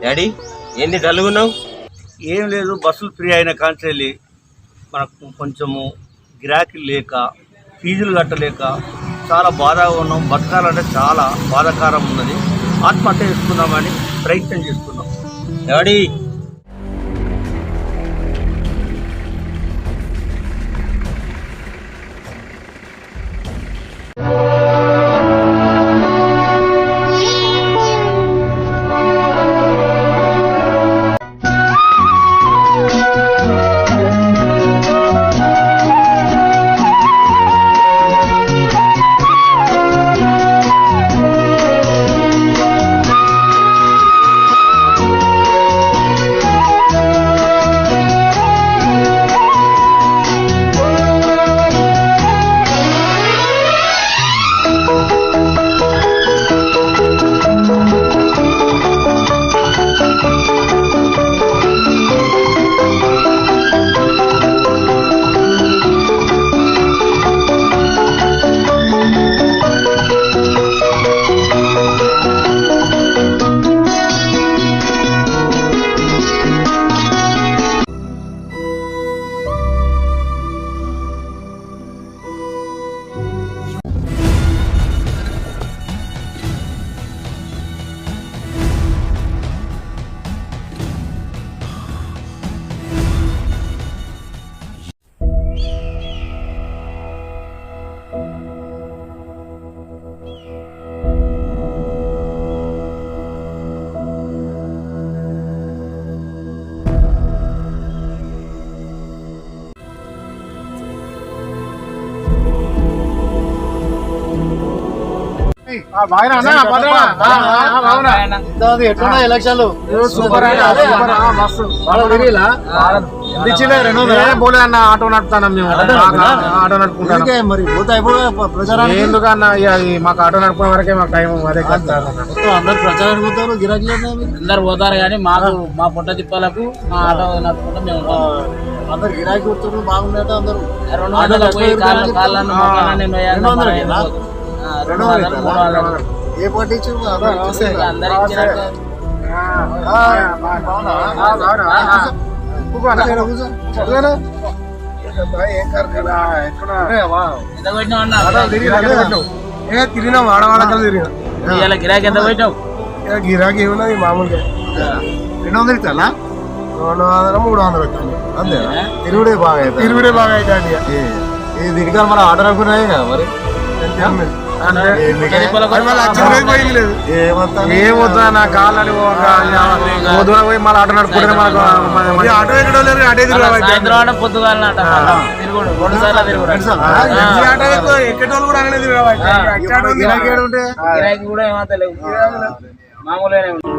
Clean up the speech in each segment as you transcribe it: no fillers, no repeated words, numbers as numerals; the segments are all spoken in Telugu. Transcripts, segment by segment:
డాడీ ఏంది డల్గున్నావు? ఏం లేదు, బస్సులు ఫ్రీ అయిన కాంచెల్లి మనకు కొంచెము గిరాకీ లేక ఫీజులు కట్టలేక చాలా బాధగా ఉన్నాం. బతకాలంటే చాలా బాధాకరం ఉన్నది. ఆత్మహత్య చేసుకుందామని ప్రయత్నం చేస్తున్నాం. డాడీ ఎలక్షన్లు పోలే అన్న, ఆటో నడుపుతాం మేము. ఆటో నడుపుకుంటాం మరి ప్రచారం ఎందుకన్నా, మాకు ఆటో నడుపుకునే వరకే మాకు టైం అదే. అందరు ప్రచారానికి పోతారు, గిరాకీ అందరు పోతారు కానీ మాకు మా పొట్ట తిప్పలకు మా ఆటో నడుపుకుంటాం మేము. అందరు గిరాకీ కొడుతున్నారు, బాగుండట. అందరు 200 పోయి ఏ పార్టీ తిరిగినాం, ఆడవాళ్ళకి తిరిగినా. గిరాకీ ఎంత పోయినావు? గిరాకీ ఏమున్నది మామూలుగా 200 ఇస్తానా, 200 300 అంతే. తిరుగుడే బాగా అవుతుంది, తిరుగుడే బాగా అవుతుంది. దీనికి మన ఆర్డర్ అనుకున్నాయి కదా మరి. ఏమొద్దా నా కాళ్ళని పోయి మళ్ళీ ఆటో నడుపుకుంటే మనకు ఆటో ఎక్కడో లేదు. పొద్దుగాల ఎక్కడోళ్ళు కూడా అనేది గిరాకీ కూడా ఏమాత లేవు, మామూలుగానే ఉంటుంది.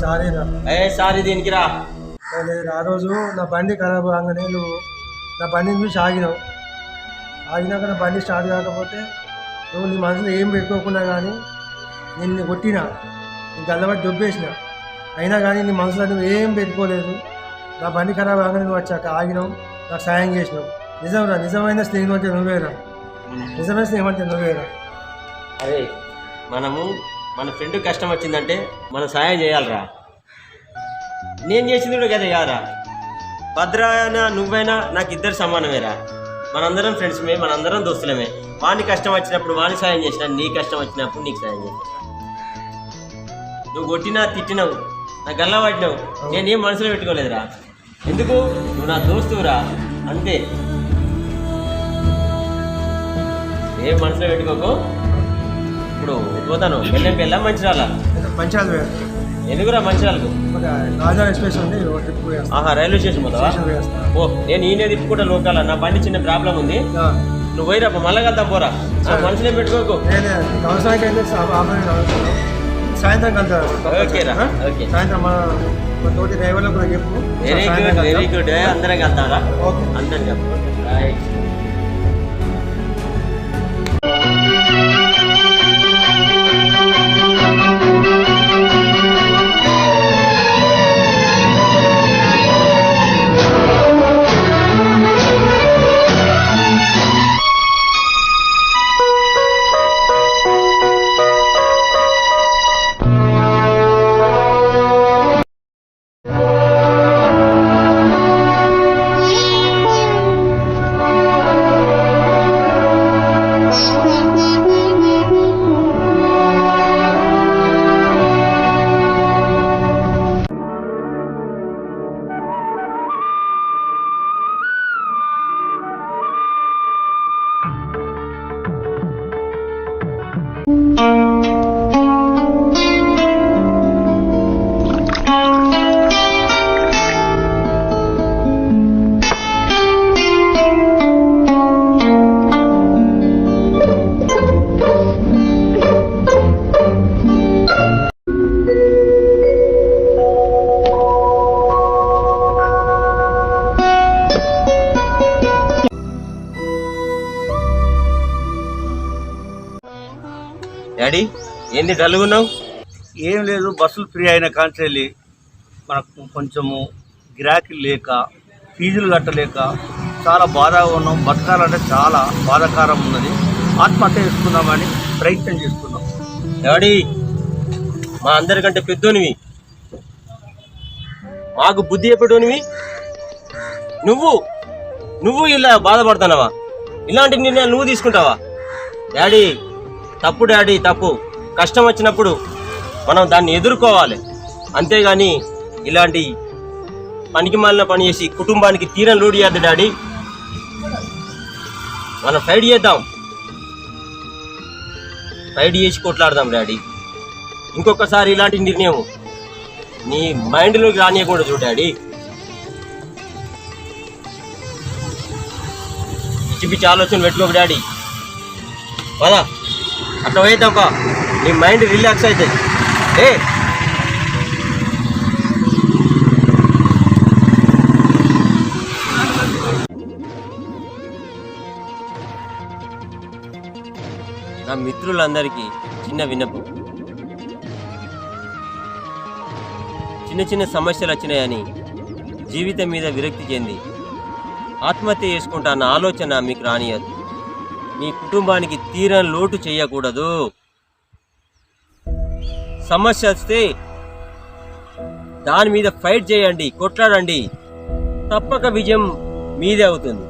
సారీరా. సారీ దీనికి రా. లేదు, ఆ రోజు నా బండి ఖరాబ్ కాగానే నువ్వు నా బండిని చూసి ఆగినావు. ఆగినాక నా బండి స్టార్ట్ కాకపోతే నువ్వు నీ మనసులో ఏం పెట్టుకోకుండా కానీ నిన్ను కొట్టినా, నీ గల్లబట్టి దొబ్బేసిన, అయినా కానీ నీ మనసులో నువ్వు ఏం పెట్టుకోలేదు. నా బండి ఖరాబ్ కాగానే నువ్వు వచ్చాక ఆగినావు, నాకు సాయం చేసినావు. నిజంరా, నిజమైన స్నేహం అంటే నువ్వేరా, నిజమైన స్నేహం అంటే నువ్వేరా. అరే మనము మన ఫ్రెండ్ కష్టం వచ్చిందంటే మనం సాయం చేయాలిరా. నేను చేసింది కూడా కదా కాదురా. భద్ర అయినా నువ్వైనా నాకు ఇద్దరు సమానమేరా. మనందరం ఫ్రెండ్స్మే, మనందరం దోస్తులమే. వాని కష్టం వచ్చినప్పుడు వాని సాయం చేసినా, నీ కష్టం వచ్చినప్పుడు నీకు సాయం చేసిన. నువ్వు కొట్టినా తిట్టినావు, నా గల్లా పట్టినావు, నేనేం మనసులో పెట్టుకోలేదురా. ఎందుకు? నువ్వు నా దోస్తువురా, అంతే. ఏం మనసులో పెట్టుకోకు. ఇప్పుడు పోతాను పెళ్ళ మంచిరాలా? పంచాయతీ వేరు. ఎందుకురా మంచిరాలకు? రాజా ఎక్స్ప్రెస్ ఉంది, ట్రిప్ వేస్తాను. ఆహా, రైల్వే స్టేషన్ పోతావా? ఓ, నేను ఈయన తిప్పుకుంటా లోకాల. నా బండి చిన్న ప్రాబ్లం ఉంది, నువ్వు పోయిరా, మళ్ళా కలుద్దాం పోరా. మనసులో పెట్టుకోకు. అవసరానికి అయితే సాయంత్రం కలుద్దాం. ఓకేరా, ఓకే. సాయంత్రం మా తోటి డ్రైవర్లో కూడా చెప్పు. Very good, very good. అందరం కలుద్దాంరా, అందరం చెప్పు. రైట్. డాడీ ఏంది డల్గున్నావు? ఏం లేదు, బస్సులు ఫ్రీ అయిన కాంచెల్లి మనకు కొంచెము గిరాకీ లేక, ఫీజులు కట్టలేక చాలా బాధగా ఉన్నాం. బతకాలంటే చాలా బాధాకరం ఉన్నది. ఆత్మహత్య చేసుకుందామని ప్రయత్నం చేస్తున్నాం. డాడీ మా అందరికంటే పెద్దోనివి, మాకు బుద్ధి చెప్పేటోనివి. నువ్వు ఇలా బాధపడుతున్నావా? ఇలాంటి నిర్ణయాలు నువ్వు తీసుకుంటావా? డాడీ తప్పు, డాడీ తప్పు. కష్టం వచ్చినప్పుడు మనం దాన్ని ఎదుర్కోవాలి, అంతేగాని ఇలాంటి పనికి మాలిన పని చేసి కుటుంబానికి తీరం లోడ్ చేయద్దు డాడీ. మనం ఫైట్ చేద్దాం, ఫైట్ చేసి కొట్లాడదాం డాడీ. ఇంకొకసారి ఇలాంటి నిర్ణయం నీ మైండ్లోకి రానియకూడదు చూడు డాడీ. పిచ్చి పిచ్చి ఆలోచన పెట్టుకోకు డాడీ. పదా అట్లా పోయిద్దాంపా, నీ మైండ్ రిలాక్స్ అవుతుంది. నా మిత్రులందరికీ చిన్న విన్నపం. చిన్న సమస్యలు వచ్చినాయని జీవితం మీద విరక్తి చెంది ఆత్మహత్య చేసుకుంటా అన్న ఆలోచన మీకు రానియద్దు. మీ కుటుంబానికి తీరని లోటు చేయకూడదు. సమస్య వస్తే దాని మీద ఫైట్ చేయండి, కొట్లాడండి. తప్పక విజయం మీదే అవుతుంది.